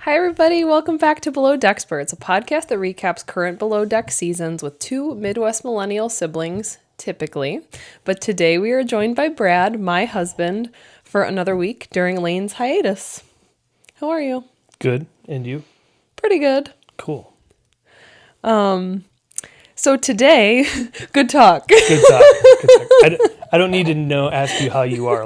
Hi, everybody. Welcome back to Below Dexperts, a podcast that recaps current Below Deck seasons with two Midwest millennial siblings, typically. But today we are joined by Brad, my husband, for another week during Lane's hiatus. How are you? Good. And you? Pretty good. Cool. So today, good talk. Good talk. I don't need to ask you how you are.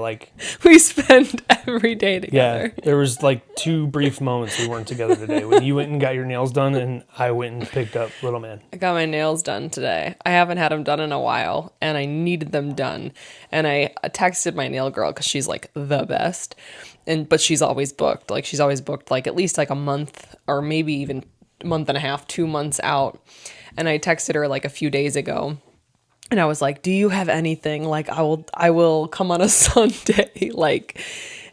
We spend every day together. Yeah, there was two brief moments we weren't together today when you went and got your nails done and I went and picked up little man. I got my nails done today. I haven't had them done in a while, and I needed them done. And I texted my nail girl because she's like the best, but she's always booked. She's always booked at least a month or maybe even a month and a half, 2 months out. And I texted her a few days ago, and I was like, "Do you have anything? I will come on a Sunday."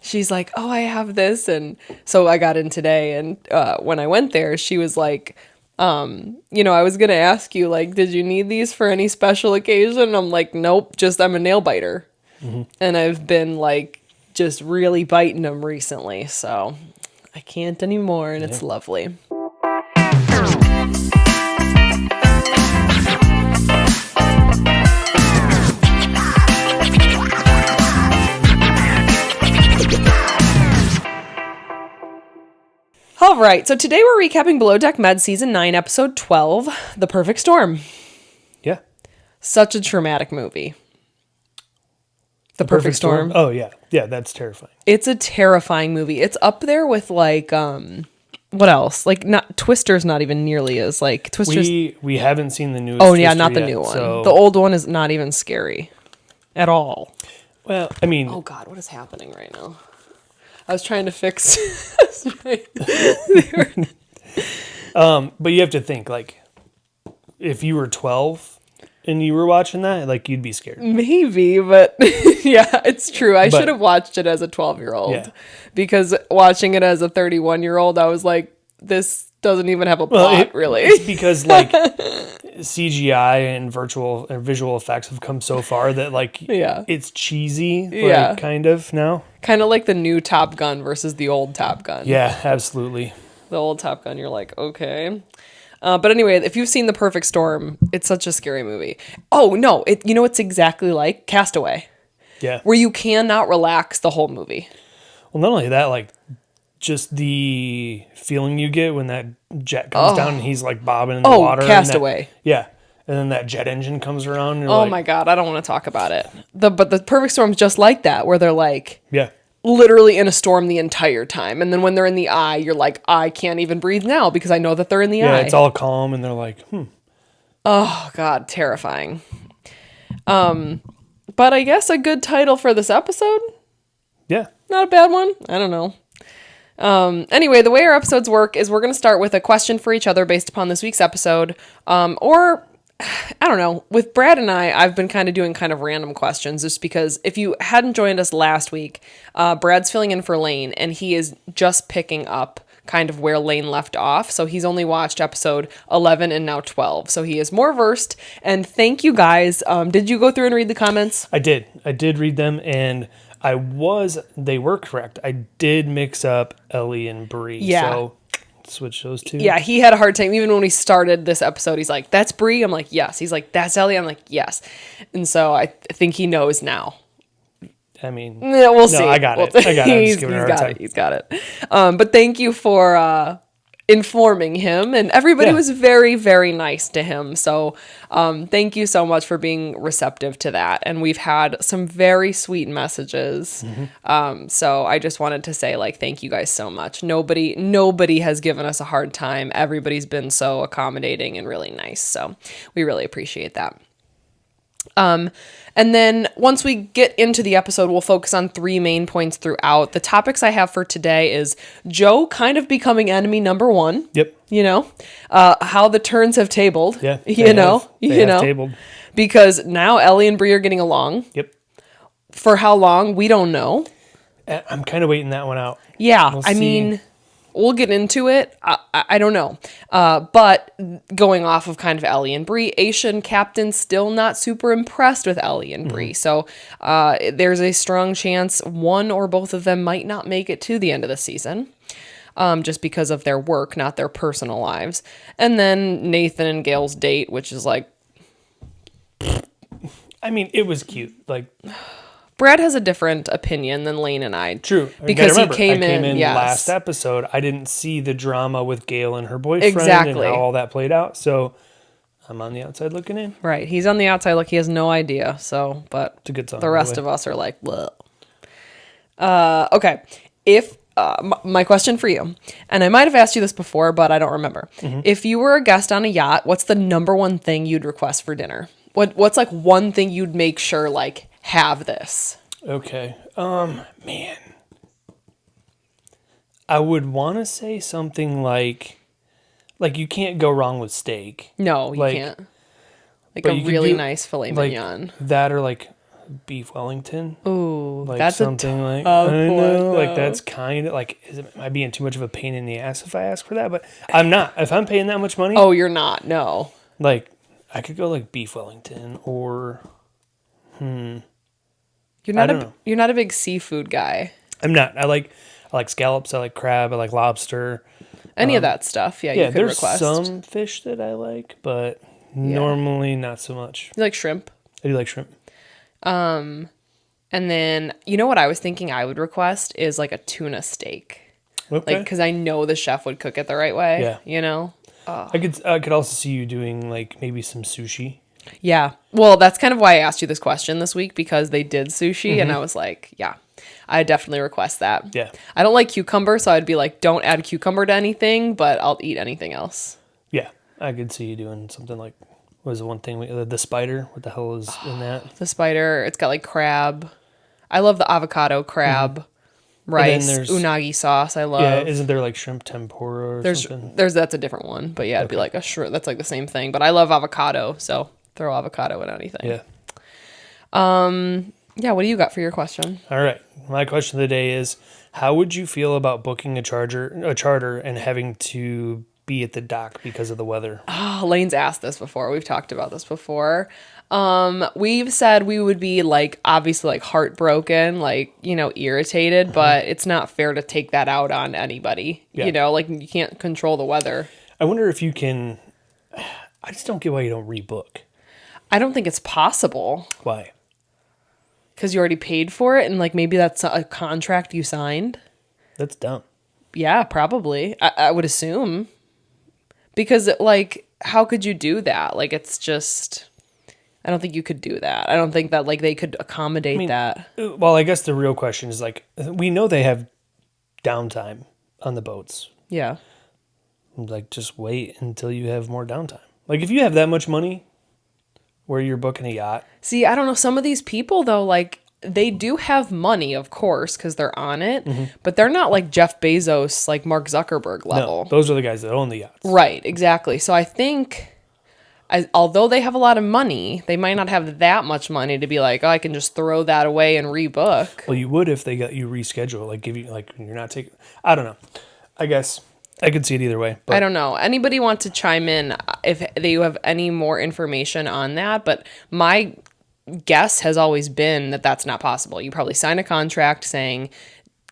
She's like, "Oh, I have this," and so I got in today. And when I went there, she was like, I was gonna ask you did you need these for any special occasion? And I'm like, "Nope, just I'm a nail biter," and I've been just really biting them recently, so I can't anymore, and it's lovely. All right, so today we're recapping Below Deck Med Season 9, Episode 12, The Perfect Storm. Yeah. Such a traumatic movie. The Perfect Storm. Oh, yeah. Yeah, that's terrifying. It's a terrifying movie. It's up there with, what else? Twister's not even nearly as, Twister's... We haven't seen the newest Oh, yeah, Twister not the yet, new one. So... The old one is not even scary at all. Well, I mean... Oh, God, what is happening right now? I was trying to fix... But you have to think, if you were 12 and you were watching that, you'd be scared. Maybe, but yeah, it's true. I should have watched it as a 12-year-old. Yeah. Because watching it as a 31-year-old, I was like, this doesn't even have a plot, really. It's because, CGI and visual effects have come so far that, yeah. it's cheesy, Yeah. kind of now. Kind of like the new Top Gun versus the old Top Gun. Yeah, absolutely. The old Top Gun, you're like, okay. But anyway, if you've seen The Perfect Storm, it's such a scary movie. Oh, no, it's exactly like Castaway. Yeah. Where you cannot relax the whole movie. Well, not only that, just the feeling you get when that jet comes down and he's bobbing in the water. Oh, Castaway. Yeah. And then that jet engine comes around. And my God, I don't want to talk about it. But the Perfect Storm's just like that, where they're yeah, literally in a storm the entire time. And then when they're in the eye, you're like, I can't even breathe now because I know that they're in the eye. Yeah, it's all calm and they're like, Oh, God, terrifying. But I guess a good title for this episode? Yeah. Not a bad one. I don't know. Anyway, the way our episodes work is we're going to start with a question for each other based upon this week's episode. Or, I don't know, with Brad and I've been kind of doing random questions just because if you hadn't joined us last week, Brad's filling in for Lane and he is just picking up kind of where Lane left off. So he's only watched episode 11 and now 12. So he is more versed. And thank you guys. Did you go through and read the comments? I did read them and they were correct. I did mix up Ellie and Bri. Yeah. So switch those two. Yeah, he had a hard time. Even when we started this episode, he's like, "That's Bri." I'm like, "Yes." He's like, "That's Ellie." I'm like, "Yes." And so I think he knows now. I mean, yeah, we'll see. I got it. He's got it. But thank you for informing him, and everybody was very, very nice to him. So thank you so much for being receptive to that. And we've had some very sweet messages. So I just wanted to say, thank you guys so much. Nobody has given us a hard time. Everybody's been so accommodating and really nice. So we really appreciate that. And then once we get into the episode, we'll focus on 3 main points throughout. The topics I have for today is Joe kind of becoming enemy number 1. Yep. How the turns have tabled. Yeah. They have tabled. Because now Ellie and Bri are getting along. Yep. For how long, we don't know. I'm kind of waiting that one out. Yeah. I mean, we'll get into it. I don't know. But going off of kind of Ellie and Bri, Asian Captain still not super impressed with Ellie and Bri. So there's a strong chance one or both of them might not make it to the end of the season. just because of their work, not their personal lives. And then Nathan and Gail's date, which is like, I mean, it was cute. Like, Brad has a different opinion than Lane and I. true. Because Remember, he came I in yes. last episode. I didn't see the drama with Gail and her boyfriend Exactly. and how all that played out. So I'm on the outside looking in. Right. He's on the outside, like he has no idea. So, but It's a good song. the rest of us are like, bleh. Okay. If my question for you, and I might have asked you this before, but I don't remember. If you were a guest on a yacht, what's the number one thing you'd request for dinner? What's like one thing you'd make sure like have this? Okay. Man. I would want to say something like you can't go wrong with steak. No, you can't. Like a really nice filet mignon. That or like beef Wellington. Ooh, Like that's something like tough I know, one, like though. that's kind of like am I being too much of a pain in the ass if I ask for that? But I'm not. If I'm paying that much money, Oh, you're not. No. like I could go like beef Wellington or You're I not don't know. you're not a big seafood guy. I'm not. I like scallops. I like crab. I like lobster. Any of that stuff. Yeah, you Yeah, could there's request. some fish that I like, but normally not so much. You like shrimp? I do like shrimp. And then, you know what I was thinking I would request is like a tuna steak. Okay. Like, because I know the chef would cook it the right way. Yeah. You know? I could also see you doing like maybe some sushi. Yeah. Well, that's kind of why I asked you this question this week, because they did sushi and I was like, yeah, I definitely request that. Yeah. I don't like cucumber, so I'd be like, don't add cucumber to anything, but I'll eat anything else. Yeah. I could see you doing something like, what was the one thing, the spider? What the hell is in that? The spider, it's got like crab. I love the avocado crab, rice, there's- unagi sauce. I love. Yeah, isn't there like shrimp tempura or something? That's a different one, but yeah, it'd be like a shrimp. That's like the same thing. But I love avocado, so throw avocado in anything. Yeah. Yeah. What do you got for your question? All right. My question of the day is, how would you feel about booking a charter and having to be at the dock because of the weather? Oh, Lane's asked this before. We've talked about this before. We've said we would be like obviously like heartbroken, like, you know, irritated, but it's not fair to take that out on anybody. Yeah. You know, like you can't control the weather. I wonder if you can. I just don't get why you don't rebook. I don't think it's possible Why? because you already paid for it, and like maybe that's a contract you signed. That's dumb. Yeah, probably. I would assume. Because, like, how could you do that? Like, it's just... I don't think you could do that. I don't think that, like, they could accommodate that. Well, I guess the real question is, like, we know they have downtime on the boats. Yeah. Like, just wait until you have more downtime. Like, if you have that much money where you're booking a yacht. See, I don't know. Some of these people, though, like, they do have money, of course, because they're on it. But they're not, like, Jeff Bezos, like, Mark Zuckerberg level. No, those are the guys that own the yachts. Right, exactly. So I think... although they have a lot of money, they might not have that much money to be like, oh, I can just throw that away and rebook. Well, you would if they got you reschedule, like give you like you're not taking. I don't know. I guess I could see it either way. But I don't know. Anybody want to chime in if they have any more information on that? But my guess has always been that that's not possible. You probably sign a contract saying,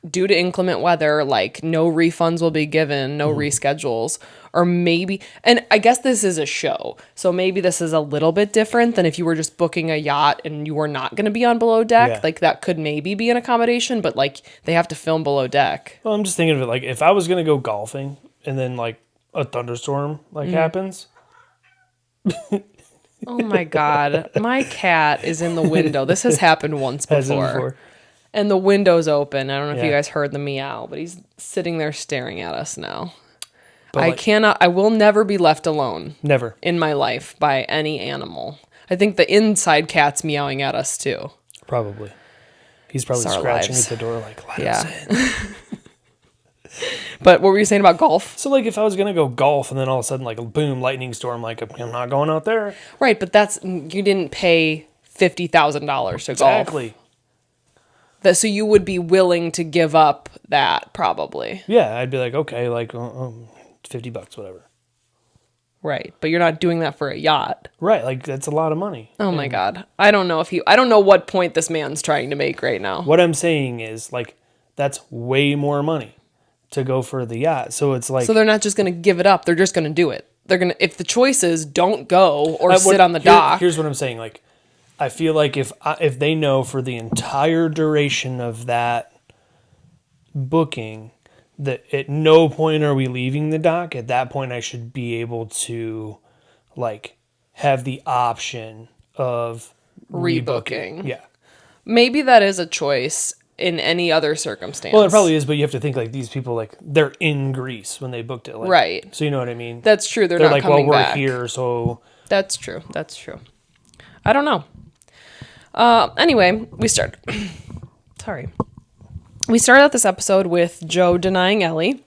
due to inclement weather, like no refunds will be given, no reschedules. Or maybe, and I guess this is a show, so maybe this is a little bit different than if you were just booking a yacht and you were not going to be on below deck. Yeah. Like that could maybe be an accommodation, but like they have to film below deck. Well, I'm just thinking of it like if I was gonna go golfing and then like a thunderstorm like happens. Oh my God. My cat is in the window. This has happened once As in before. And the window's open. I don't know if you Yeah. guys heard the meow, but he's sitting there staring at us now. But I will never be left alone never. in my life by any animal. I think the inside cat's meowing at us too. Probably. He's probably It's our scratching lives. at the door like, let Yeah. us in. But what were you saying about golf? So like if I was gonna go golf and then all of a sudden like boom, lightning storm, like I'm not going out there. Right, but you didn't pay $50,000 to golf. Exactly. So you would be willing to give up that probably. Yeah, I'd be like, okay, like $50, whatever. Right, but you're not doing that for a yacht. Right, like that's a lot of money. Oh my God. I don't know what point this man's trying to make right now. What I'm saying is like that's way more money to go for the yacht. So it's like, So they're not just going to give it up. They're just going to do it. They're going to, if the choice is don't go or sit on the dock. Here's what I'm saying. Like, I feel like if they know for the entire duration of that booking that at no point are we leaving the dock, at that point I should be able to like have the option of rebooking. Yeah. Maybe that is a choice in any other circumstance. Well, it probably is, but you have to think like these people, like they're in Greece when they booked it. Like, right. So you know what I mean? That's true. They're not like, coming well, we're back. here, so. That's true. That's true. I don't know. Anyway, we start. Sorry. We started out this episode with Joe denying Ellie.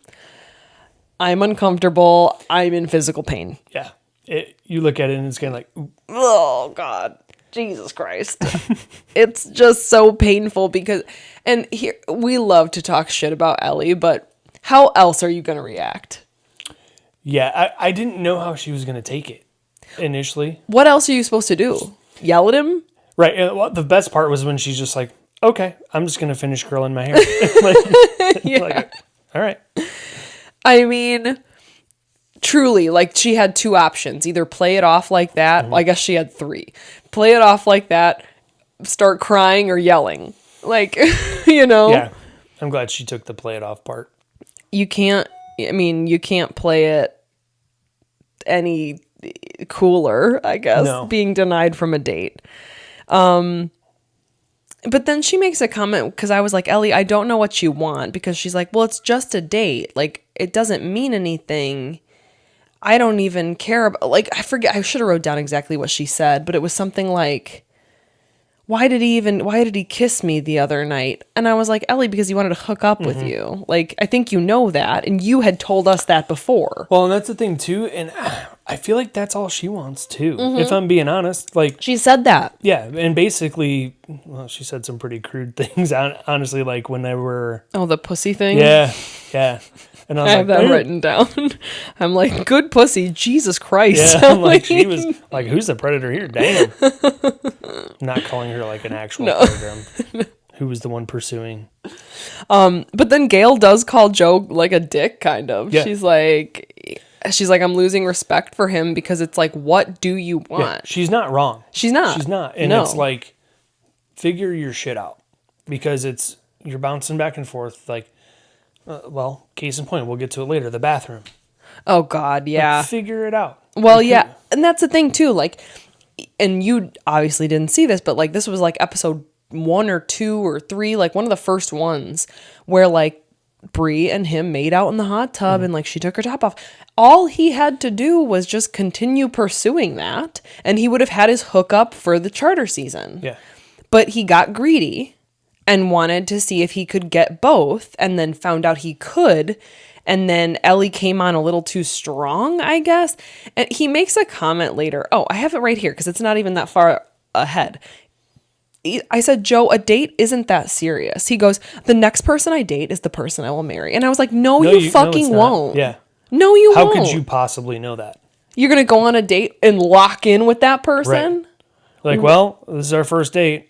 I'm uncomfortable. I'm in physical pain. Yeah. You look at it and it's kind of like, ooh. Oh, God. Jesus Christ. It's just so painful because, and here, we love to talk shit about Ellie, but how else are you going to react? Yeah, I didn't know how she was going to take it initially. What else are you supposed to do? Yell at him? Right. And the best part was when she's just like, okay, I'm just going to finish curling my hair. Yeah. Like, all right. I mean, truly, like she had two options. Either play it off like that. Mm-hmm. Well, I guess she had three. Play it off like that, start crying or yelling. Like, you know? Yeah. I'm glad she took the play it off part. You can't play it any cooler, I guess, No. being denied from a date. But then she makes a comment because I was like, Ellie, I don't know what you want, because she's like, well, it's just a date. Like, it doesn't mean anything. I don't even care about, like, I forget, I should have wrote down exactly what she said, but it was something like, why did he kiss me the other night? And I was like, Ellie, because he wanted to hook up with you. Like, I think you know that. And you had told us that before. Well, and that's the thing too. And I feel like that's all she wants too. If I'm being honest, like She said that. yeah. And basically, well, she said some pretty crude things. Honestly, like when they were, Oh, the pussy thing? yeah. And I was I have like, that written down. I'm like, good pussy, Jesus Christ. yeah, I'm like, she was like, who's the predator here? Damn. Not calling her like an actual predator. Who was the one pursuing? But then Gail does call Joe like a dick, kind of. Yeah. She's like, I'm losing respect for him because it's like, what do you want? Yeah, she's not wrong. She's not. She's not. And No. it's like, figure your shit out, because you're bouncing back and forth. Like, well, case in point, we'll get to it later. The bathroom. Oh God, yeah. Like, figure it out. Well, yeah, and that's the thing too. Like, and you obviously didn't see this, but like this was like episode 1 or 2 or 3, like one of the first ones where like Bri and him made out in the hot tub and like she took her top off. All he had to do was just continue pursuing that, and he would have had his hookup for the charter season. Yeah. But he got greedy and wanted to see if he could get both, and then found out he could. And then Ellie came on a little too strong, I guess. And he makes a comment later. Oh, I have it right here because it's not even that far ahead. I said, Joe, a date isn't that serious. He goes, the next person I date is the person I will marry. And I was like, no, you fucking won't. Yeah. No, you won't. How could you possibly know that? You're going to go on a date and lock in with that person? Right. Like, well, this is our first date.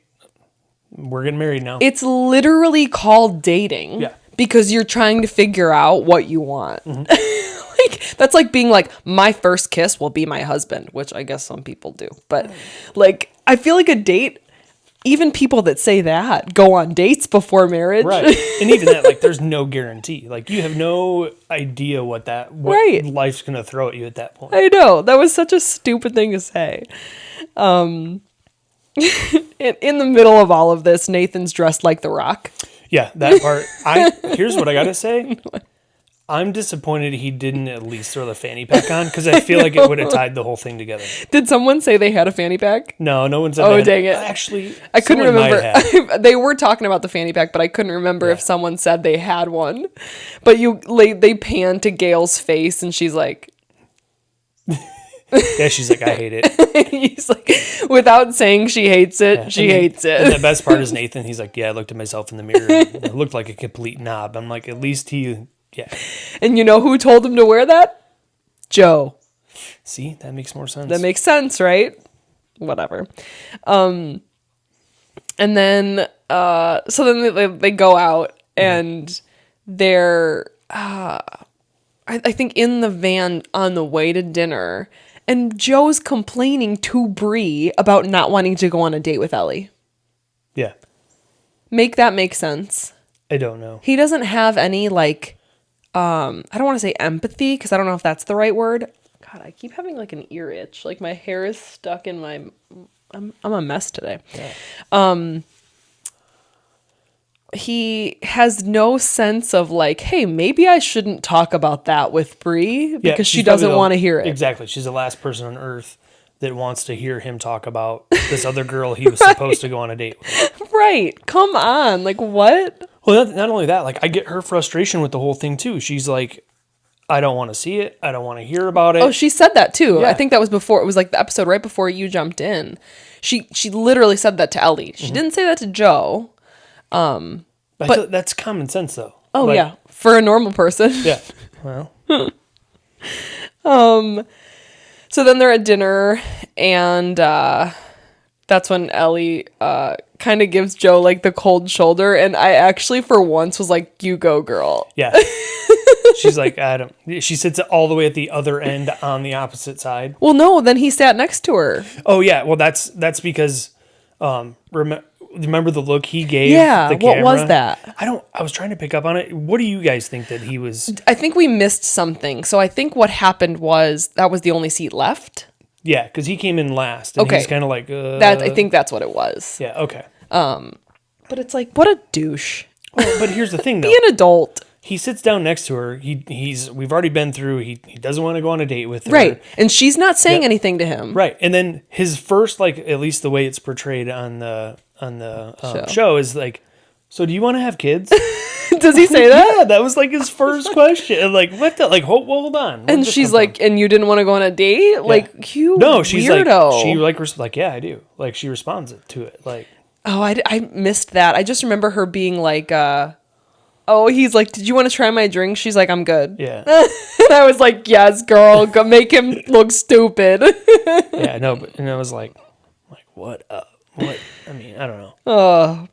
We're getting married now. It's literally called dating. Yeah. Because you're trying to figure out what you want. Like, that's like being like, my first kiss will be my husband, which I guess some people do. But like, I feel like a date, even people that say that go on dates before marriage. Right. And even that, like, there's no guarantee. Like, you have no idea what Right. life's going to throw at you at that point. I know. That was such a stupid thing to say. In the middle of all of this, Nathan's dressed like The Rock. Yeah, that part. Here's what I gotta say. I'm disappointed he didn't at least throw the fanny pack on, because I feel like it would have tied the whole thing together. Did someone say they had a fanny pack? No one said Oh, that. dang it. Actually, I couldn't someone might have. remember. They were talking about the fanny pack, but I couldn't remember if someone said they had one. But they pan to Gail's face, and she's like... Yeah, she's like, I hate it. He's like, without saying she hates it, she hates it. And the best part is Nathan, he's like, yeah, I looked at myself in the mirror. And I looked like a complete knob. I'm like, at least yeah. And you know who told him to wear that? Joe. See, that makes more sense. That makes sense, right? Whatever. And then, so then they go out, and they're I think in the van on the way to dinner, and Joe's complaining to Bri about not wanting to go on a date with Ellie. Yeah. Make that make sense. I don't know. He doesn't have any like, I don't want to say empathy because I don't know if that's the right word. God, I keep having like an ear itch. Like my hair is stuck in my, I'm a mess today. Yeah. He has no sense of like, hey, maybe I shouldn't talk about that with Bri because she doesn't want to hear it. Exactly. She's the last person on earth that wants to hear him talk about this other girl he was supposed to go on a date with. Right. Come on. Like what? Well, not only that, like I get her frustration with the whole thing too. She's like, I don't want to see it. I don't want to hear about it. Oh, she said that too. Yeah. I think that was before. It was like the episode right before you jumped in. She literally said that to Ellie. She didn't say that to Joe. But that's common sense though. Oh Like, yeah, for a normal person. Yeah. Well. So then they're at dinner, and that's when Ellie kind of gives Joe like the cold shoulder, and I actually for once was like, "You go, girl." Yeah. She's like, I don't. She sits all the way at the other end on the opposite side. Well, no, then he sat next to her. Oh yeah. Well, that's because remember the look he gave Yeah, the what camera? was that? I was trying to pick up on it. What do you guys think that he was? I think we missed something. So I think what happened was that was the only seat left. Yeah, because he came in last. And Okay. he's kind of like That I think that's what it was. Yeah. Okay. But it's like, what a douche. Well, but here's the thing, though. Be an adult. He sits down next to her. We've already been through. He doesn't want to go on a date with her. Right. And she's not saying anything to him. Right. And then his first, like, at least the way it's portrayed on the show is like, so do you want to have kids? Does he say that? Yeah, that was like his first question. And like, what the, like, hold on. Where'd And this she's come like, and you didn't want to go on a date? Like, you no, she's weirdo. like, she like, yeah, I do. Like, she responds to it. Like, Oh, I missed that. I just remember her being like, oh, he's like, did you want to try my drink? She's like, I'm good. yeah. And I was like, yes, girl, go make him look stupid. Yeah, no, but, and I was like, what up? What? I mean, I don't know.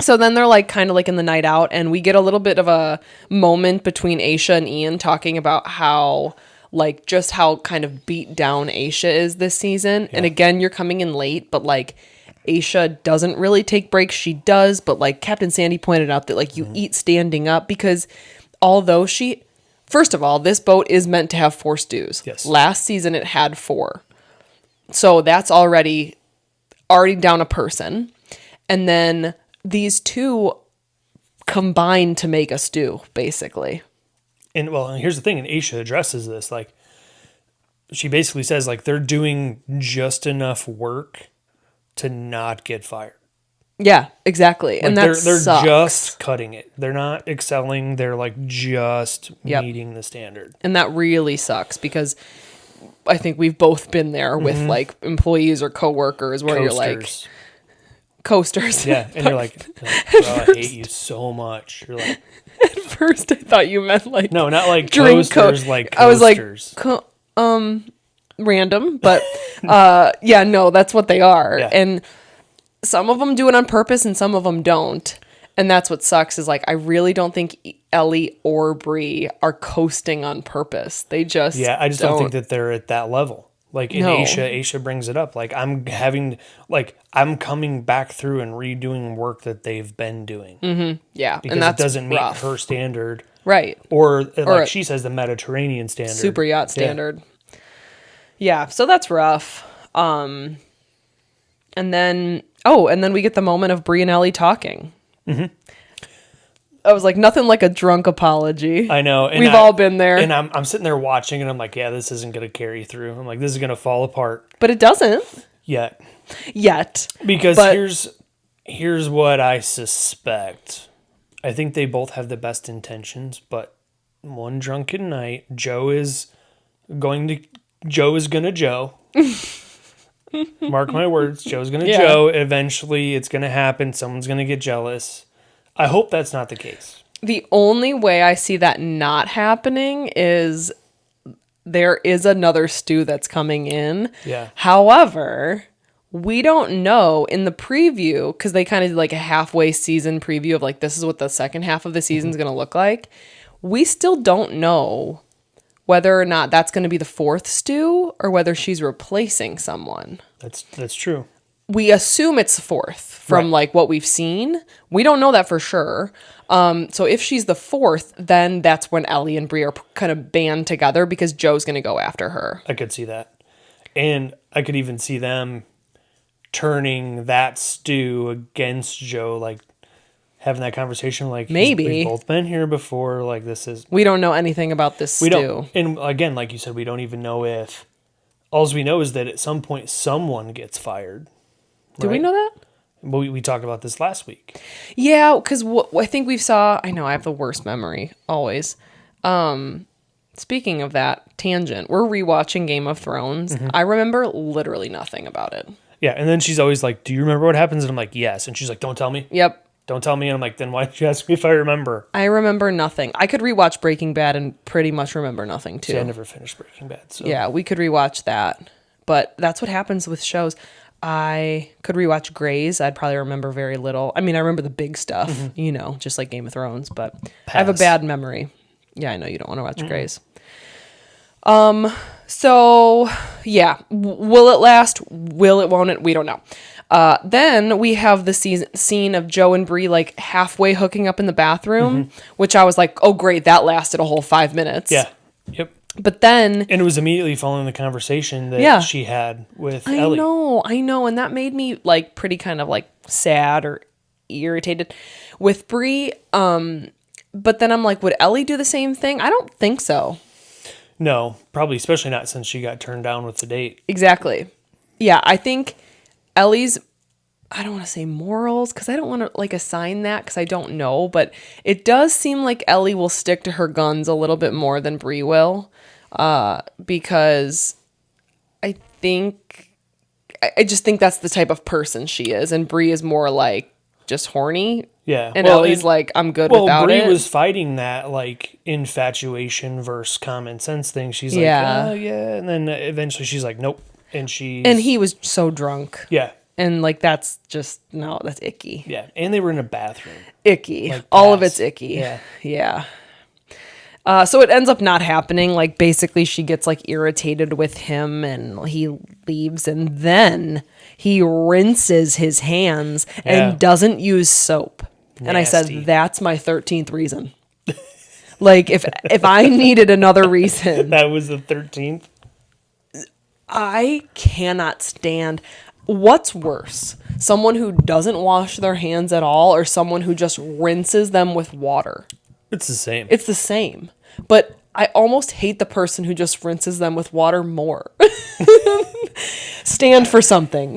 So then they're like kind of like in the night out, and we get a little bit of a moment between Aisha and Ian talking about how like just how kind of beat down Aisha is this season. Yeah. And again, you're coming in late, but like Aisha doesn't really take breaks. She does, but like Captain Sandy pointed out that like you eat standing up because although first of all, this boat is meant to have 4 stews. Yes. Last season it had 4. So that's already down a person. And then these 2 combine to make a stew, basically. And well, and here's the thing, and Aisha addresses this, like, she basically says, like, they're doing just enough work to not get fired. Yeah, exactly. Like, And that they're sucks. just cutting it. They're not excelling. They're like just meeting the standard. And that really sucks because I think we've both been there with like employees or coworkers where you're like coasters. Yeah, and you're like, oh, I hate you so much. You're like, at first I thought you meant like no, not like drink coasters, like coasters. I was like random, but yeah, no, that's what they are. Yeah. And some of them do it on purpose and some of them don't. And that's what sucks is like I really don't think Ellie or Bri are coasting on purpose. They just I just don't think that they're at that level. Like in No. Aisha brings it up. Like I'm coming back through and redoing work that they've been doing. Yeah, Because and that's it doesn't meet rough. her standard. Right. Or like she says, the Mediterranean standard. Super yacht standard. Yeah, so that's rough. And then we get the moment of Bri and Ellie talking. Mm-hmm. I was like, nothing like a drunk apology. I know. And We've all been there. And I'm sitting there watching and I'm like, yeah, this isn't going to carry through. I'm like, this is going to fall apart. But it doesn't. Yet. Because here's what I suspect. I think they both have the best intentions, but one drunken night, Joe is gonna Joe. Mark my words, Joe's gonna Joe. Eventually it's gonna happen. Someone's gonna get jealous. I hope that's not the case. The only way I see that not happening is there is another stew that's coming in. Yeah. However, we don't know in the preview, because they kind of did like a halfway season preview of like, this is what the second half of the season is going to look like. we still don't know whether or not that's going to be the fourth stew or whether she's replacing someone. That's true. We assume it's the fourth from Right. like what we've seen. We don't know that for sure. So if she's the fourth, then that's when Ellie and Bri are kind of band together because Joe's going to go after her. I could see that. And I could even see them turning that stew against Joe, like having that conversation, like Maybe. we've both been here before. Like this is We don't know anything about this we stew. don't. And again, like you said, we don't even know if. All we know is that at some point someone gets fired. Do we right? know that? We talked about this last week. Yeah, because I think we saw. I know I have the worst memory always. Speaking of that tangent, we're rewatching Game of Thrones. I remember literally nothing about it. Yeah, and then she's always like, "Do you remember what happens?" And I'm like, "Yes." And she's like, "Don't tell me. Yep, Don't tell me." And I'm like, "Then why did you ask me if I remember?" I remember nothing. I could rewatch Breaking Bad and pretty much remember nothing too. See, I never finished Breaking Bad. So Yeah, we could rewatch that. But that's what happens with shows. I could rewatch Grey's. I'd probably remember very little. I mean, I remember the big stuff, just like Game of Thrones, but I have a Pass. bad memory. Yeah, I know you don't want to watch Grey's. So yeah, will it last? Will it, won't it? We don't know. Then we have the scene of Joe and Bri like halfway hooking up in the bathroom, which I was like, oh great, that lasted a whole 5 minutes. yeah, yep. But then And it was immediately following the conversation that she had with Ellie. I know, and that made me like pretty kind of like sad or irritated with Bri. But then I'm like, would Ellie do the same thing? I don't think so. No, probably, especially not since she got turned down with the date. Exactly. Yeah, I think Ellie's, I don't want to say morals because I don't want to like assign that because I don't know, but it does seem like Ellie will stick to her guns a little bit more than Bri will, because I just think that's the type of person she is, and Bri is more like just horny. Yeah, And Ellie's like, I'm good without Bri it. was fighting that like infatuation versus common sense thing. She's Yeah. like, oh yeah, and then eventually she's like, nope, and he was so drunk. yeah, And like, that's just, no, that's icky. yeah, and they were in a bathroom. Icky. Like All of pass. it's icky. Yeah. Yeah. So it ends up not happening. Like basically she gets like irritated with him and he leaves and then he rinses his hands Yeah. and doesn't use soap. And I Nasty. said, that's my 13th reason. Like if I needed another reason, That was the 13th. I cannot stand. What's worse? Someone who doesn't wash their hands at all or someone who just rinses them with water? It's the same. It's the same. But I almost hate the person who just rinses them with water more. Stand for something.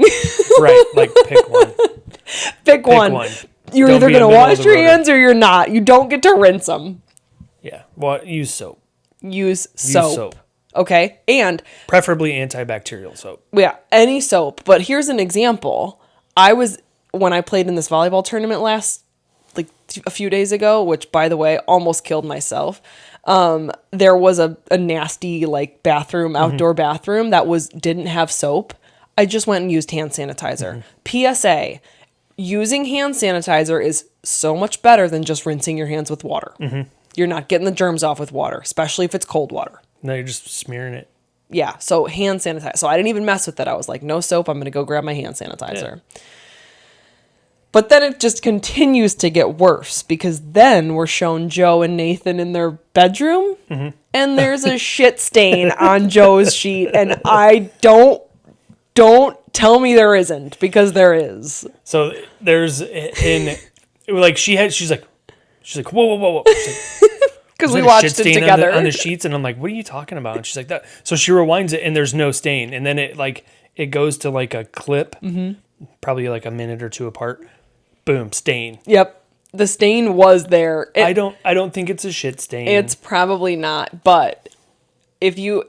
Right, like pick one. Pick one. one. You're Don't either be in going to the middle wash of the your road. hands or you're not. You don't get to rinse them. Yeah, well, use soap, Use soap. soap. Okay? And preferably antibacterial soap. yeah, any soap. But here's an example. When I played in this volleyball tournament like a few days ago, which by the way, almost killed myself. There was a nasty like bathroom, outdoor bathroom that didn't have soap. I just went and used hand sanitizer. PSA, using hand sanitizer is so much better than just rinsing your hands with water. You're not getting the germs off with water, especially if it's cold water. No, you're just smearing it. Yeah, so hand sanitizer. So I didn't even mess with it. I was like, no soap. I'm going to go grab my hand sanitizer. Yeah. But then it just continues to get worse because then we're shown Joe and Nathan in their bedroom and there's a shit stain on Joe's sheet. And I don't tell me there isn't because there is. So there's like she's like, whoa. Because we Like a watched shit it stain together. on the sheets, and I'm like, "What are you talking about?" And she's like, "That." So she rewinds it, and there's no stain, and then it goes to like a clip, probably like a minute or two apart. Boom, stain. Yep. The stain was there. I don't think it's a shit stain. It's probably not. But if you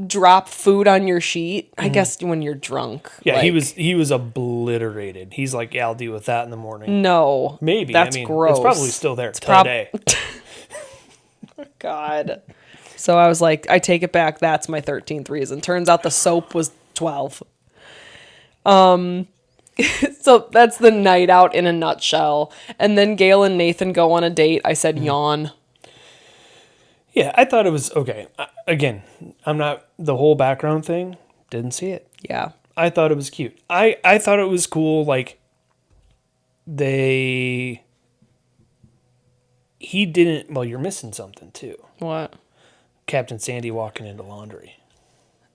drop food on your sheet, I guess when you're drunk. yeah, like, he was obliterated. He's like, yeah, I'll deal with that in the morning. No. Maybe. That's gross. It's probably still there today. God. So I was like, I take it back. That's my 13th reason. Turns out the soap was 12. So that's the night out in a nutshell. And then Gail and Nathan go on a date. I said yawn. Yeah, I thought it was okay. Again, I'm not the whole background thing. Didn't see it. Yeah. I thought it was cute. I thought it was cool. Like he didn't. Well, you're missing something too. What? Captain Sandy walking into laundry.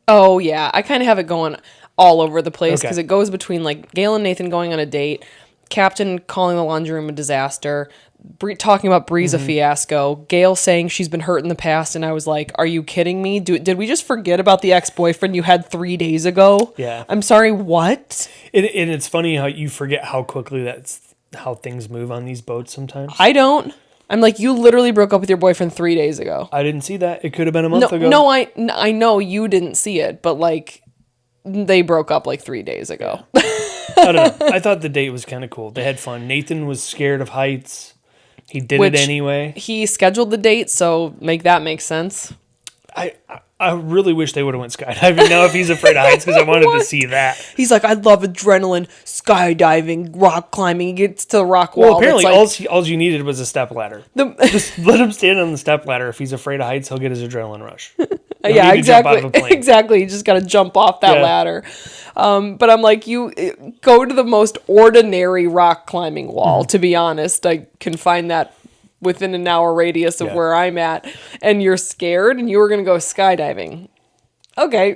Oh, yeah. I kind of have it going all over the place because Okay. it goes between like Gail and Nathan going on a date, Captain calling the laundry room a disaster, talking about Bri's a fiasco, Gail saying she's been hurt in the past, and I was like, are you kidding me? Did we just forget about the ex-boyfriend you had 3 days ago? Yeah. I'm sorry, what? And it's funny how you forget how quickly that's how things move on these boats sometimes. I don't. I'm like, you literally broke up with your boyfriend 3 days ago. I didn't see that. It could have been a month ago. No, I know you didn't see it, but like, they broke up like 3 days ago. I don't know. I thought the date was kind of cool. They had fun. Nathan was scared of heights. He did it anyway. He scheduled the date, so make sense. I really wish they would have went skydiving now if he's afraid of heights because I wanted to see that. He's like, I love adrenaline, skydiving, rock climbing. He gets to the rock wall. Well, apparently like, all you needed was a step ladder. Just let him stand on the step ladder. If he's afraid of heights, he'll get his adrenaline rush. yeah, exactly. Exactly. You just got to jump off that ladder. But I'm like, you go to the most ordinary rock climbing wall. To be honest, I can find that within an hour radius of where I'm at, and you're scared, and you were going to go skydiving. Okay.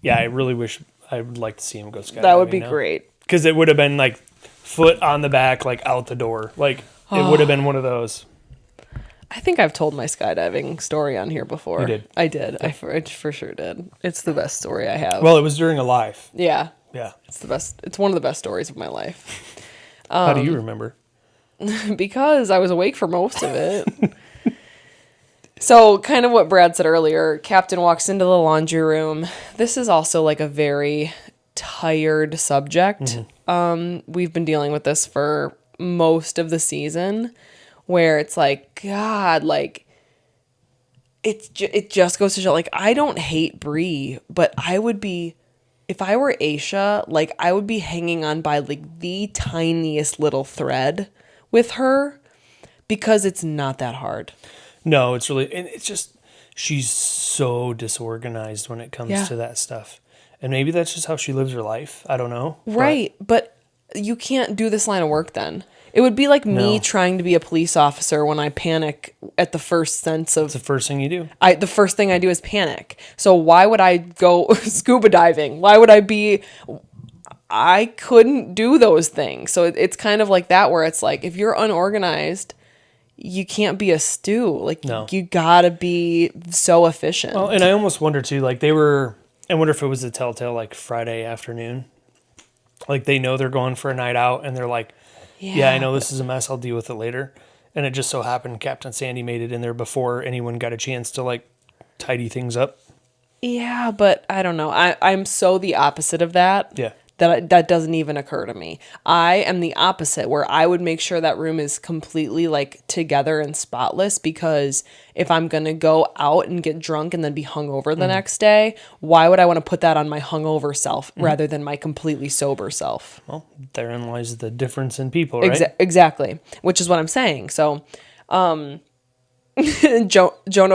Yeah, I really wish I would like to see him go skydiving. That would be great. Because it would have been like foot on the back, like out the door. Like it would have been one of those. I think I've told my skydiving story on here before. You did. I did. I for sure did. It's the best story I have. Well, it was during a live. Yeah. Yeah. It's the best. It's one of the best stories of my life. How do you remember? Because I was awake for most of it. So, kind of what Brad said earlier, Captain walks into the laundry room. This is also like a very tired subject. We've been dealing with this for most of the season, where it's like, God, like, it just goes to show, like, I don't hate Bri, but I would be, if I were Aisha, like, I would be hanging on by, like, the tiniest little thread with her, because it's not that hard. No, it's really, and it's just, she's so disorganized when it comes to that stuff. And maybe that's just how she lives her life. I don't know. Right. But you can't do this line of work then. It would be like me trying to be a police officer when I panic at the first sense of... It's the first thing you do. The first thing I do is panic. So why would I go scuba diving? Why would I be... I couldn't do those things. So it's kind of like that, where it's like, if you're unorganized, you can't be a stew. Like, you gotta be so efficient. Well, and I almost wonder too, like I wonder if it was a telltale, like Friday afternoon. Like they know they're going for a night out and they're like, yeah, I know this is a mess. I'll deal with it later. And it just so happened Captain Sandy made it in there before anyone got a chance to like tidy things up. Yeah, but I don't know. I'm so the opposite of that. Yeah. That doesn't even occur to me. I am the opposite, where I would make sure that room is completely like together and spotless, because if I'm going to go out and get drunk and then be hungover the next day, why would I want to put that on my hungover self rather than my completely sober self? Well, therein lies the difference in people, right? Exactly, which is what I'm saying. So, Jono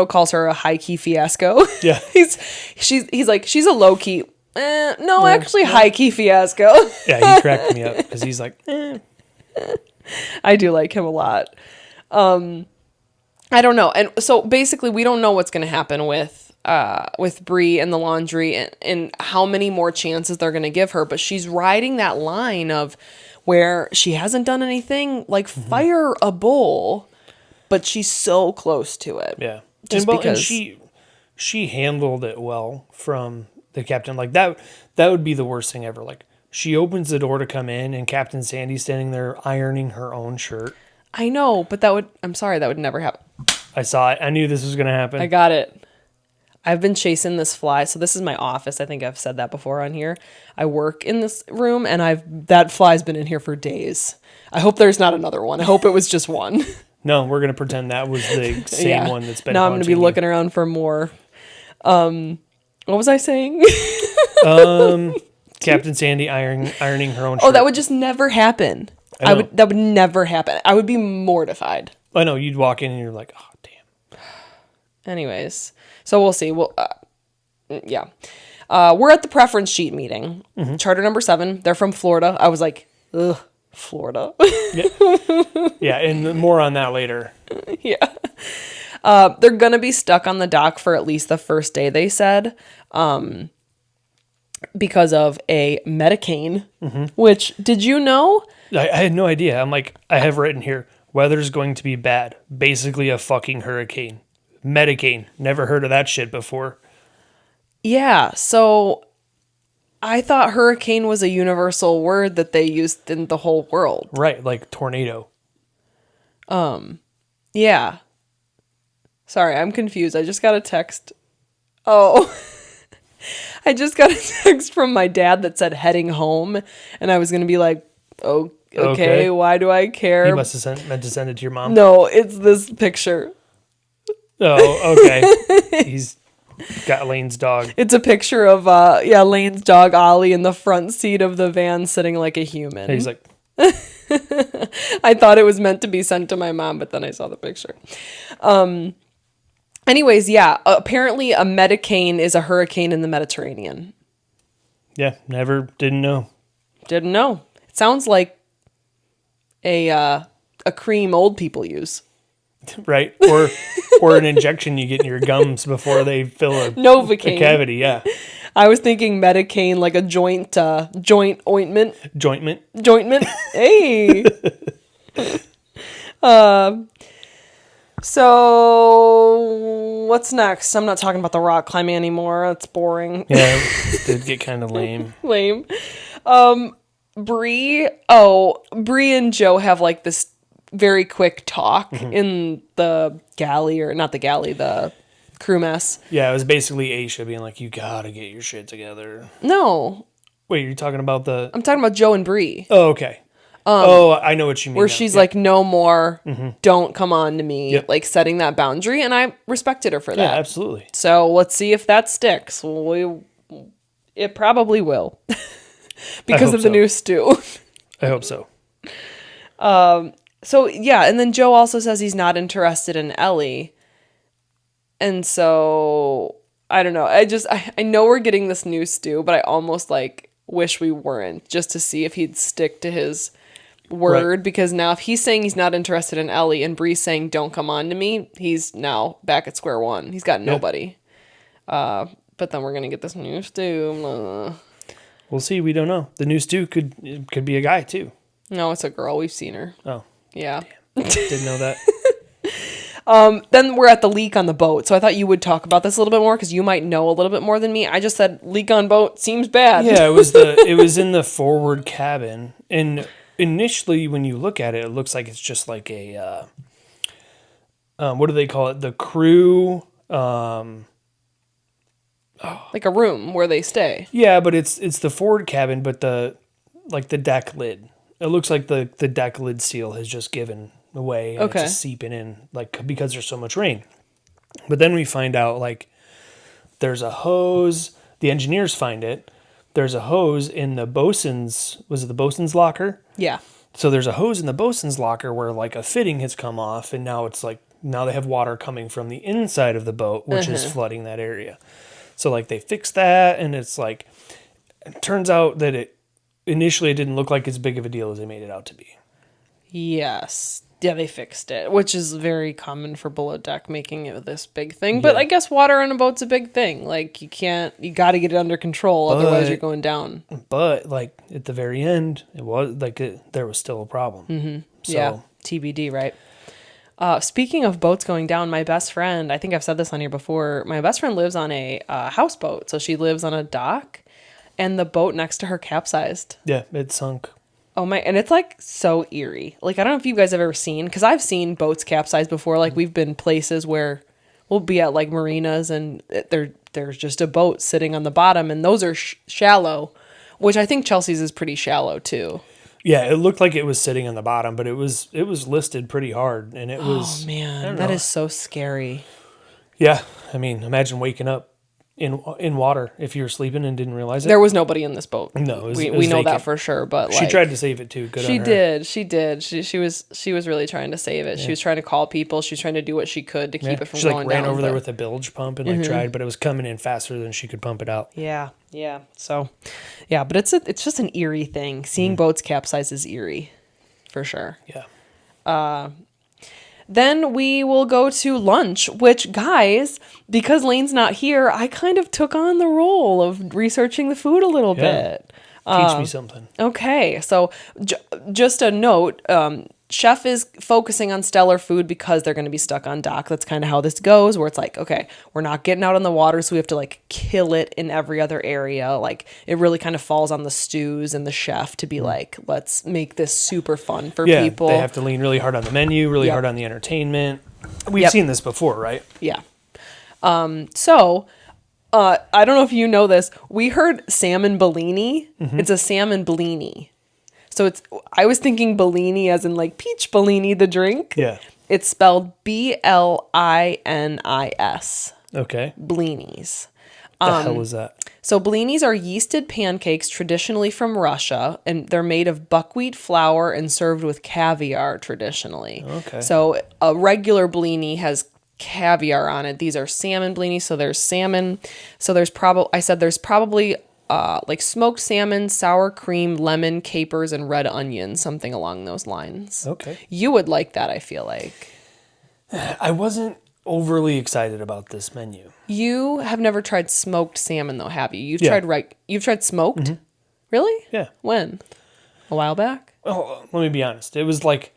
calls her a high-key fiasco. Yeah. He's like, she's a low-key... actually, high-key fiasco. Yeah, he cracked me up because he's like, I do like him a lot. I don't know. And so basically we don't know what's going to happen with Bri and the laundry and how many more chances they're going to give her. But she's riding that line of where she hasn't done anything, like fire a bull, but she's so close to it. yeah. Just because and she handled it well from the captain. Like that would be the worst thing ever. Like she opens the door to come in and Captain Sandy's standing there ironing her own shirt. I know, but I'm sorry, that would never happen. I saw it. I knew this was going to happen. I got it. I've been chasing this fly. So this is my office. I think I've said that before on here. I work in this room and that fly's been in here for days. I hope there's not another one. I hope it was just one. No, we're going to pretend that was the same one that's been Now I'm going to be looking around for more. What was I saying? Captain Sandy ironing her own shirt. Oh, that would just never happen. That would never happen. I would be mortified. I know, you'd walk in and you're like, oh, damn. Anyways, so we'll see. Yeah. We're at the preference sheet meeting. Charter number 7. They're from Florida. I was like, ugh, Florida. Yeah, and more on that later. Yeah. They're going to be stuck on the dock for at least the first day, they said, because of a Medicaine, which, did you know? I had no idea. I'm like, I have written here, weather's going to be bad. Basically a fucking hurricane. Medicaine. Never heard of that shit before. Yeah, so I thought hurricane was a universal word that they used in the whole world. Right, like tornado. Yeah. Sorry, I'm confused. I just got a text. Oh. I just got a text from my dad that said heading home, and I was going to be like, oh, okay, why do I care? He must have meant to send it to your mom. No, it's this picture. Oh, okay. He's got Lane's dog. It's a picture of Lane's dog Ollie in the front seat of the van sitting like a human. And he's like, I thought it was meant to be sent to my mom, but then I saw the picture. Anyways, yeah, apparently a Medicaine is a hurricane in the Mediterranean. yeah, didn't know. Didn't know. It sounds like a cream old people use. Right? Or an injection you get in your gums before they fill a Novocaine. cavity, yeah. I was thinking Medicaine, like a joint ointment. Jointment. Hey. So what's next? I'm not talking about the rock climbing anymore. That's boring. Yeah, it did get kind of lame. Lame. Bri and Joe have like this very quick talk in the galley, or not the galley, the crew mess. Yeah, it was basically Aisha being like, you gotta get your shit together. No. Wait, you're talking about I'm talking about Joe and Bri. Oh, okay. I know what you mean. Where now. she's Yep. like, no more, don't come on to me, Yep. like setting that boundary, and I respected her for that. Yeah, absolutely. So let's see if that sticks. It probably will. Because of the new stew. I hope so. So, yeah, and then Joe also says he's not interested in Ellie. And so, I don't know. I know we're getting this new stew, but I almost, like, wish we weren't, just to see if he'd stick to his word. Right. Because now if he's saying he's not interested in Ellie and Bri's saying don't come on to me, he's now back at square one. He's got nobody. But then we're going to get this new stew. We'll see. We don't know. The new stew could be a guy, too. No, it's a girl. We've seen her. Oh. Yeah. Didn't know that. Then we're at the leak on the boat. So I thought you would talk about this a little bit more because you might know a little bit more than me. I just said leak on boat seems bad. Yeah, it was in the forward cabin. And initially when you look at it, it looks like it's just like a what do they call it? The crew like a room where they stay. Yeah, but it's the forward cabin, but the deck lid. It looks like the deck lid seal has just given away and it's just seeping in, like, because there's so much rain. But then we find out, like, there's a hose. The engineers find it. There's a hose in the bosun's, was it the bosun's locker? Yeah. So there's a hose in the bosun's locker where, like, a fitting has come off, and now it's like, now they have water coming from the inside of the boat, which is flooding that area. So, like, they fixed that, and it's like, it turns out that initially it didn't look like as big of a deal as they made it out to be. Yes. Yeah, they fixed it, which is very common for below deck, making it this big thing. But I guess water on a boat's a big thing. Like, you got to get it under control, otherwise you're going down. But, like, at the very end, it was, like, there was still a problem. Mm-hmm. So, yeah, TBD, right? Speaking of boats going down, my best friend, I think I've said this on here before, my best friend lives on a houseboat. So she lives on a dock, and the boat next to her capsized. Yeah, it sunk. Oh my, and it's like so eerie. Like, I don't know if you guys have ever seen, because I've seen boats capsize before. Like, we've been places where we'll be at like marinas and there's just a boat sitting on the bottom, and those are shallow, which I think Chelsea's is pretty shallow too. Yeah, it looked like it was sitting on the bottom, but it was listed pretty hard, and Oh man, that is so scary. Yeah, I mean, imagine waking up in water if you were sleeping and didn't realize it. There was nobody in this boat. No, we was know that vacant. for sure. But She tried to save it too. Good on her. She did. She was really trying to save it. She was trying to call people. She was trying to do what she could to keep it from She going down. ran over there with a bilge pump and tried, but it was coming in faster than she could pump it out. Yeah. So, yeah, but it's just an eerie thing. Seeing boats capsize is eerie, for sure. Yeah. Then we will go to lunch, which, guys, because Lane's not here, I kind of took on the role of researching the food a little bit. Teach me something. Okay, so just a note, chef is focusing on stellar food because they're going to be stuck on dock. That's kind of how this goes, where it's like, okay, we're not getting out on the water, so we have to like kill it in every other area. Like it really kind of falls on the stews and the chef to be like, let's make this super fun for people. They have to lean really hard on the menu, really hard on the entertainment. We've seen this before, right? Yeah. I don't know if you know this. We heard salmon Bellini. It's a salmon Bellini. So I was thinking Bellini as in like peach Bellini, the drink. Yeah. It's spelled Blinis. Okay. Blinis. The hell was that? So blinis are yeasted pancakes traditionally from Russia, and they're made of buckwheat flour and served with caviar traditionally. Okay. So a regular blini has caviar on it. These are salmon blinis, so there's salmon. So there's probably like smoked salmon, sour cream, lemon, capers, and red onion, something along those lines. Okay. You would like that, I feel like. I wasn't overly excited about this menu. You have never tried smoked salmon, though, have you? You've Yeah. tried smoked? Really? Yeah. When? A while back? Oh, let me be honest. It was like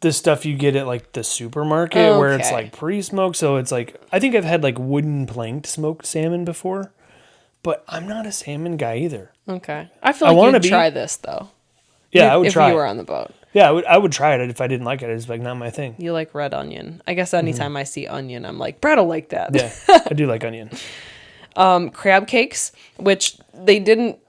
the stuff you get at like the supermarket where it's Okay. like pre-smoked. So it's like, I think I've had like wooden planked smoked salmon before, but I'm not a salmon guy either. Okay. I feel I like wanna you'd be. try this, though. Yeah, I would try If you it. were on the boat. Yeah, I would try it if I didn't like it. It's like not my thing. You like red onion. I guess anytime I see onion, I'm like, Brad will like that. Yeah, I do like onion. Crab cakes, which they didn't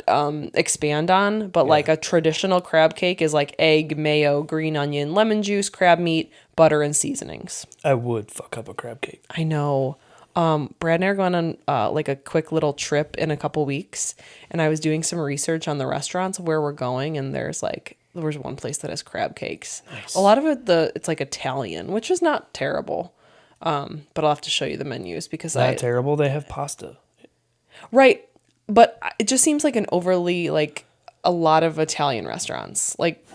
expand on, but like a traditional crab cake is like egg, mayo, green onion, lemon juice, crab meat, butter, and seasonings. I would fuck up a crab cake. I know. Brad and I are going on like a quick little trip in a couple weeks, and I was doing some research on the restaurants where we're going, and there's one place that has crab cakes. Nice. A lot of it's like Italian, which is not terrible. But I'll have to show you the menus because Not terrible. They have pasta. right. But it just seems like an overly like a lot of Italian restaurants. Like,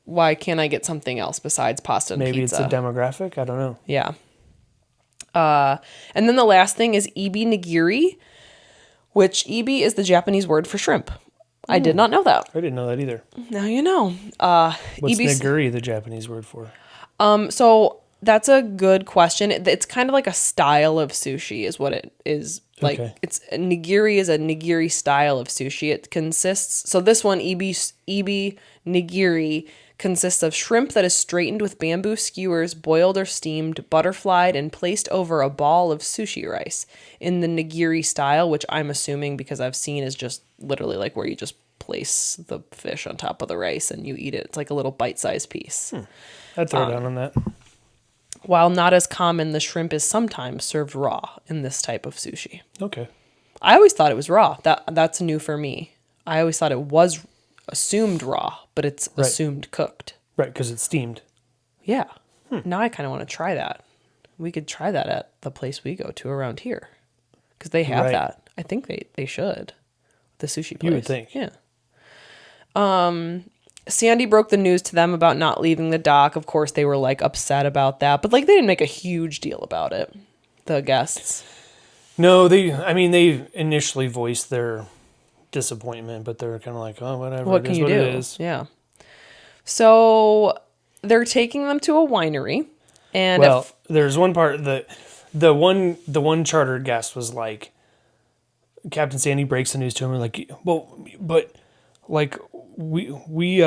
why can't I get something else besides pasta and Maybe pizza? it's a demographic. I don't know. Yeah. And then the last thing is Eie Nigiri, which Eie is the Japanese word for shrimp. I did not know that. I didn't know that either. Now you know. What's Ibi's- nigiri the Japanese word for? So that's a good question. It's kind of like a style of sushi is what it is. Like Okay. it's nigiri is a nigiri style of sushi. It consists, so this one, Eie Nigiri, consists of shrimp that is straightened with bamboo skewers, boiled or steamed, butterflied, and placed over a ball of sushi rice in the nigiri style, which I'm assuming because I've seen is just literally like where you just place the fish on top of the rice and you eat it. It's like a little bite-sized piece. I'd throw down on that. While not as common, the shrimp is sometimes served raw in this type of sushi. Okay. I always thought it was raw. That's new for me. I always thought it was assumed raw, but it's assumed cooked. Right, because it's steamed. Yeah. Now I kind of want to try that. We could try that at the place we go to around here because they have Right. that. I think they should. The sushi place. You would think. Yeah. Sandy broke the news to them about not leaving the dock. Of course, they were like upset about that, but like they didn't make a huge deal about it. The guests. No, they initially voiced their disappointment, but they're kind of like, oh, whatever. What it can is you what do? It is. Yeah. So they're taking them to a winery, and Well, there's one part that the one charter guest was like, Captain Sandy breaks the news to him and like, well, but like we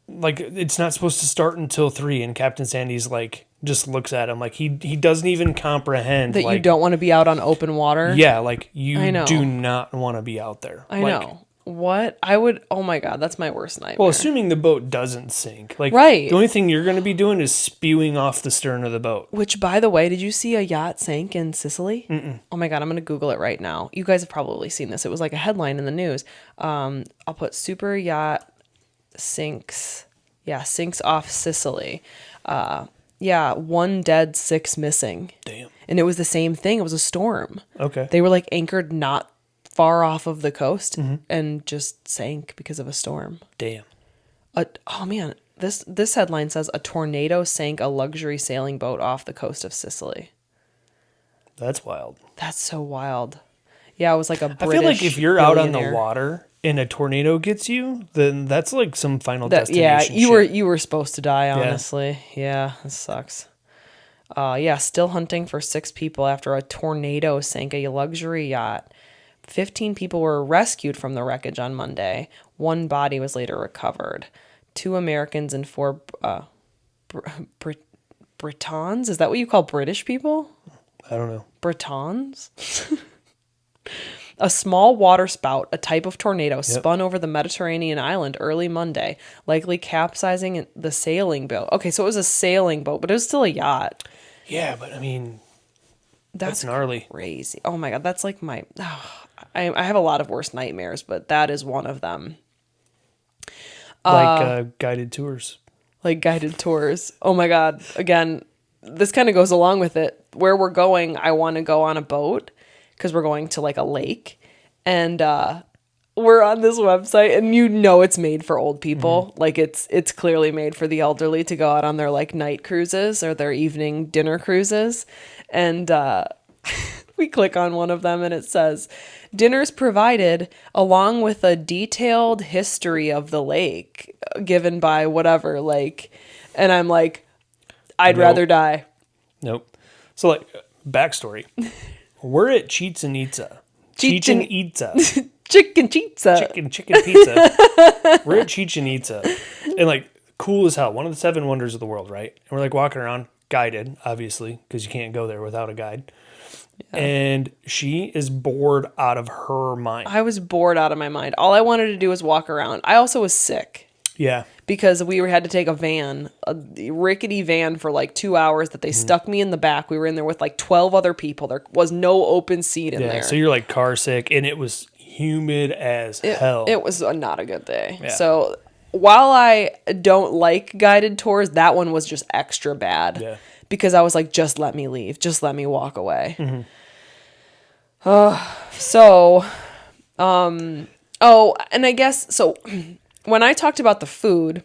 like it's not supposed to start until 3, and Captain Sandy's like just looks at him like he doesn't even comprehend that like, you don't want to be out on open water. Yeah, like I you know. do not want to be out there. I Like, know. What? I would, oh my God, that's my worst nightmare. Well, assuming the boat doesn't sink. Like, Right. the only thing you're going to be doing is spewing off the stern of the boat. Which, by the way, did you see a yacht sank in Sicily? Mm-mm. Oh my God, I'm going to Google it right now. You guys have probably seen this. It was like a headline in the news. I'll put super yacht sinks. Yeah, sinks off Sicily. Yeah, 1 dead, 6 missing. Damn. And it was the same thing. It was a storm. Okay. They were like anchored not far off of the coast and just sank because of a storm. Damn. Oh man, this headline says a tornado sank a luxury sailing boat off the coast of Sicily. That's wild. That's so wild. Yeah, it was like a British I feel like if you're out on the billionaire. water and a tornado gets you, then that's like some final destination. Yeah, shit. you were supposed to die, honestly. Yeah, that sucks. Yeah, still hunting for 6 people after a tornado sank a luxury yacht. 15 people were rescued from the wreckage on Monday. 1 body was later recovered. 2 Americans and 4 Britons? Is that what you call British people? I don't know. Britons? A small waterspout, a type of tornado, spun over the Mediterranean island early Monday, likely capsizing the sailing boat. Okay, so it was a sailing boat, but it was still a yacht. Yeah, but I mean, that's gnarly. Crazy. Oh my God, that's like my... I have a lot of worst nightmares, but that is one of them. Like guided tours. Like guided tours. Oh my God. Again, this kind of goes along with it. Where we're going, I want to go on a boat because we're going to like a lake. And we're on this website and it's made for old people. Like it's clearly made for the elderly to go out on their like night cruises or their evening dinner cruises. And we click on one of them and it says, dinners provided along with a detailed history of the lake given by whatever lake. And I'm like, I'd rather die. Nope. So like backstory. We're at Chichen Itza. Chichen Itza. Chicken pizza. Chicken pizza. We're at Chichen Itza. And like cool as hell. One of the 7 wonders of the world, right? And we're like walking around guided, obviously, because you can't go there without a guide. Yeah. And she is bored out of her mind. I was bored out of my mind. All I wanted to do was walk around. I also was sick. Yeah. Because had to take a rickety van for like 2 hours that they stuck me in the back. We were in there with like 12 other people. There was no open seat in there. So you're like car sick and it was humid as hell. It was not a good day. Yeah. So while I don't like guided tours, that one was just extra bad. Yeah. Because I was like, just let me leave. Just let me walk away. Mm-hmm. And I guess, so when I talked about the food,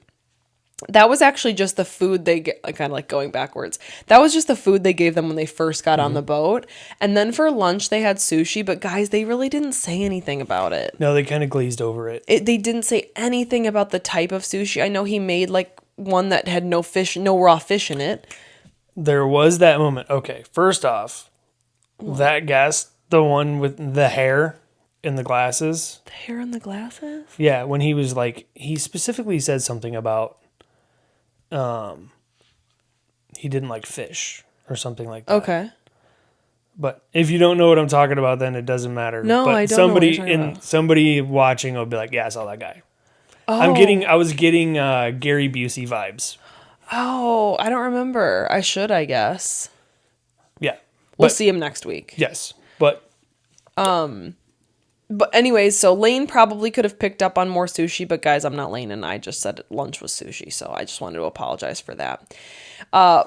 that was actually just the food they get, kind of like going backwards. That was just the food they gave them when they first got on the boat. And then for lunch, they had sushi. But guys, they really didn't say anything about it. No, they kind of glazed over it. They didn't say anything about the type of sushi. I know he made like one that had no raw fish in it. There was that moment. Okay, first off, that guest, the one with the hair and the glasses. The hair and the glasses? Yeah, when he was like, he specifically said something about he didn't like fish or something like that. Okay. But if you don't know what I'm talking about, then it doesn't matter. No, but I don't know what you're talking about. Somebody watching will be like, yeah, I saw that guy. Oh. I was getting Gary Busey vibes. Oh, I don't remember. I should, I guess. Yeah. We'll see him next week. Yes. But anyways, so Lane probably could have picked up on more sushi, but guys, I'm not Lane, and I just said lunch was sushi, so I just wanted to apologize for that.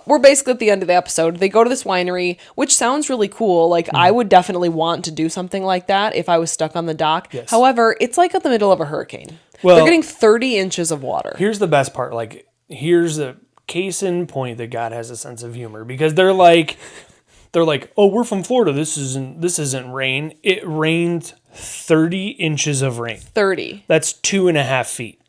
We're basically at the end of the episode. They go to this winery, which sounds really cool. Like, I would definitely want to do something like that if I was stuck on the dock. Yes. However, it's like in the middle of a hurricane. Well, they're getting 30 inches of water. Here's the best part. Like, here's a case in point that God has a sense of humor, because they're like, oh, we're from Florida. This isn't rain. It rained 30 inches of rain. 30. That's 2.5 feet.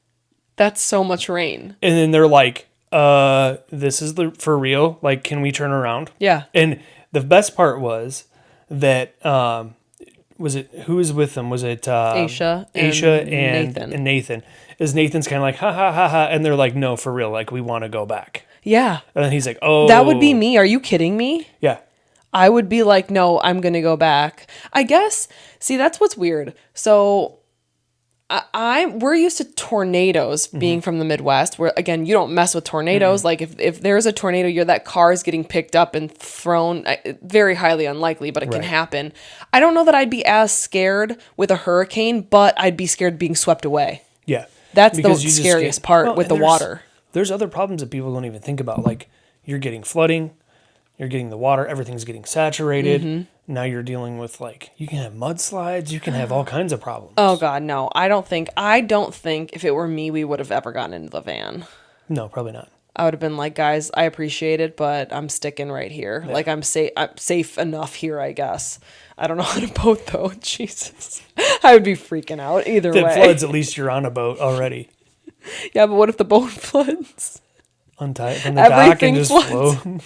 That's so much rain. And then they're like, this is for real. Like, can we turn around? Yeah. And the best part was that, who was with them? Was it Aisha and Nathan? Is Nathan's kind of like, ha ha ha ha. And they're like, no, for real. Like, we want to go back. Yeah. And then he's like, oh. That would be me. Are you kidding me? Yeah. I would be like, no, I'm going to go back. I guess, see, that's what's weird. So we're used to tornadoes being from the Midwest, where again you don't mess with tornadoes. Like if there's a tornado, that car is getting picked up and thrown. Very highly unlikely, but it can happen. I don't know that I'd be as scared with a hurricane, but I'd be scared being swept away. Yeah, That's the scariest part with the water. There's other problems that people don't even think about. Like you're getting flooding, you're getting the water, everything's getting saturated. Now you're dealing with you can have mudslides, you can have all kinds of problems. Oh God, no! I don't think if it were me, we would have ever gotten into the van. No, probably not. I would have been like, guys, I appreciate it, but I'm sticking right here. Yeah. Like I'm safe enough here, I guess. I don't know how to boat though. Jesus, I would be freaking out either way. If it floods, at least you're on a boat already. Yeah, but what if the boat floods? Untie it from the dock and just float.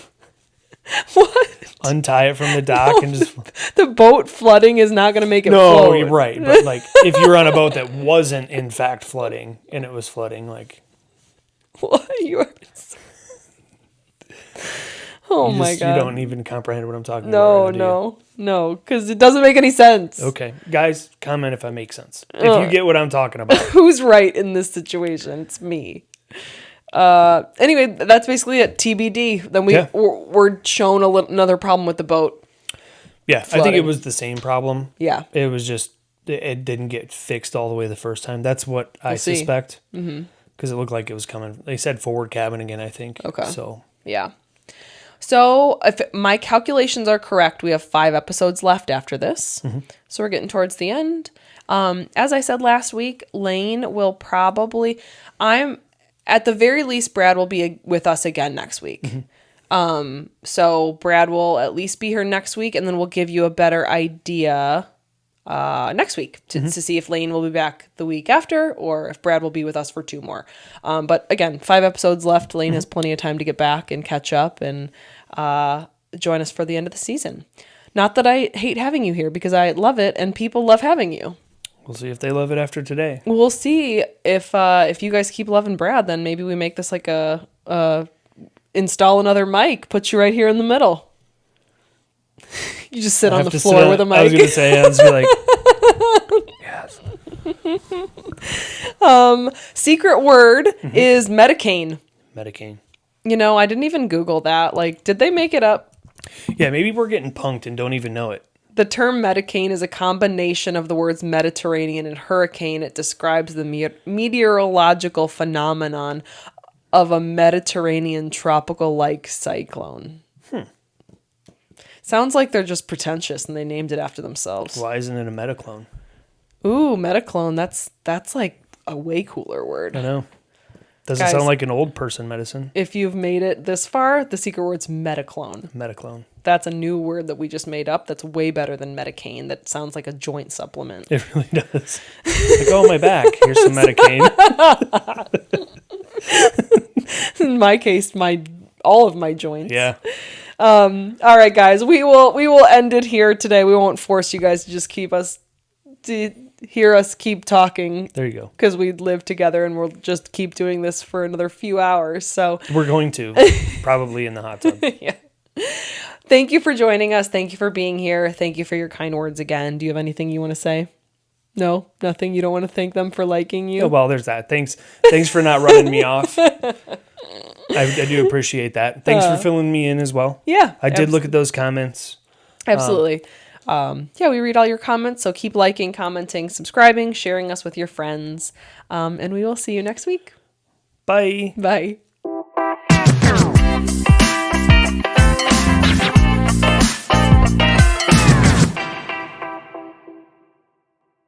What? Untie it from the dock and just... The boat flooding is not going to make it float. No, you're right. But if you were on a boat that wasn't in fact flooding and it was flooding, What? You are... Oh my God. You don't even comprehend what I'm talking about. No, because it doesn't make any sense. Okay. Guys, comment if I make sense. If you get what I'm talking about. Who's right in this situation? It's me. Anyway, that's basically it. TBD. Then we're shown another problem with the boat. Yeah, flooding. I think it was the same problem. Yeah. It was just, it didn't get fixed all the way the first time. That's what I suspect. Because it looked like it was coming. They said forward cabin again, I think. Okay. So. Yeah. So if my calculations are correct, we have 5 episodes left after this. So we're getting towards the end. As I said last week, Lane will probably... At the very least, Brad will be with us again next week. So Brad will at least be here next week, and then we'll give you a better idea next week to see if Lane will be back the week after or if Brad will be with us for 2 more. But again, 5 episodes left. Lane has plenty of time to get back and catch up and join us for the end of the season. Not that I hate having you here, because I love it and people love having you. We'll see if they love it after today. We'll see if you guys keep loving Brad, then maybe we make this like install ananother mic, put you right here in the middle. You just sit on the floor with a mic. I was going to say, I was like, yes. Secret word is Medicaine. Medicaine. I didn't even Google that. Did they make it up? Yeah, maybe we're getting punked and don't even know it. The term Medicaine is a combination of the words Mediterranean and hurricane. It describes the meteorological phenomenon of a Mediterranean tropical-like cyclone. Sounds like they're just pretentious and they named it after themselves. Why isn't it a metaclone? Ooh, metaclone. That's like a way cooler word. I know. Doesn't sound like an old person medicine. If you've made it this far, the secret word's metaclone. Metaclone. That's a new word that we just made up. That's way better than Medicaine. That sounds like a joint supplement. It really does. Oh, my back. Here's some Medicaine. In my case, all of my joints. Yeah. All right, guys. We will end it here today. We won't force you guys to just hear us keep talking. There you go. Because we live together and we'll just keep doing this for another few hours. So we're going to, probably in the hot tub. Yeah. Thank you for joining us. Thank you for being here. Thank you for your kind words again. Do you have anything you want to say? No, nothing. You don't want to thank them for liking you? Oh, well, there's that. Thanks for not running me off. I do appreciate that. Thanks for filling me in as well. Yeah. I did look at those comments. Absolutely. We read all your comments, so keep liking, commenting, subscribing, sharing us with your friends, and we will see you next week. Bye. Bye.